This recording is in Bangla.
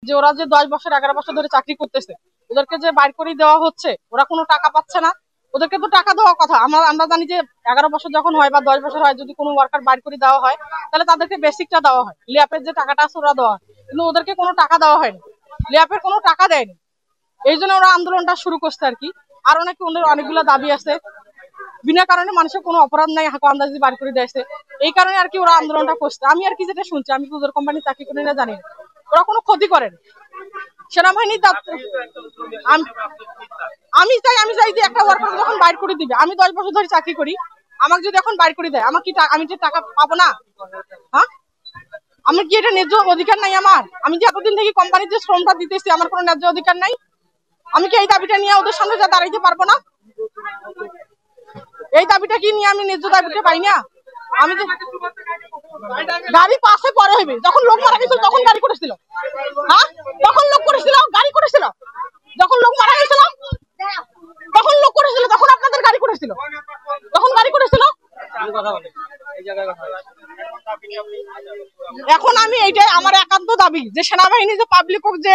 যে ওরা যে 10 বছর 11 বছর ধরে চাকরি করতেছে, ওদেরকে যে বাইর করে দেওয়া হচ্ছে, ওরা কোনো টাকা পাচ্ছে না। ওদেরকে তো টাকা দেওয়ার কথা। আমরা জানি যে 11 বছর যখন হয় বা 10 বছর হয়, যদি কোনো ওয়ার্কার বাইর করে দেওয়া হয়, তাহলে তাদেরকে বেসিকটা দেওয়া হয়, লিয়াপের যে টাকাটা আছে ওরা দেওয়া হয়। কিন্তু ওদেরকে কোনো টাকা দেওয়া হয়নি, লিয়াপের কোনো টাকা দেয়নি। এই জন্য ওরা আন্দোলনটা শুরু করছে আর কি। আর অনেকগুলো দাবি আছে, বিনা কারণে মানুষের কোনো অপরাধ নাই, হাঁকো আন্দাজি বার করে দিয়েছে। এই কারণে আর কি ওরা আন্দোলনটা করছে। আমি আর কি যেটা শুনছি, আমি ওদের কোম্পানি চাকরি করি না, জানি না, ওরা কোনো ক্ষতি করেন সেনাবাহিনী। আমি চাই যে একটা ওয়ার্কার যখন বাইর করে দিবে, আমি 10 বছর ধরে চাকরি করি, আমাকে যদি এখন বাইর করে দেয়, আমার কি আমি যে টাকা পাবো না? হ্যাঁ, আমি কি এটা ন্যায্য অধিকার নাই আমার? আমি যে এতদিন থেকে কোম্পানিতে শ্রমটা দিতেছি, আমার কোনো ন্যায্য অধিকার নাই? আমি কি এই দাবিটা নিয়ে ওদের সামনে যা দাঁড়াইতে পারবো না? এই দাবিটা কি নিয়ে আমি ন্যায্য দাবিটা পাই না? আমি যে গাড়ি পাশে পরে হইবে, যখন লোক মারা গেছিল তখন গাড়ি করেছিল। হ্যাঁ, তখন লোক করেছিল, গাড়ি করেছিল। যখন লোক মারা গেছিল তখন লোক করেছিল, তখন আপনাদের গাড়ি করেছিল, তখন গাড়ি করেছিল। এখন আমি এইটাই আমার একান্ত দাবি যে সেনাবাহিনী যে পাবলিক যে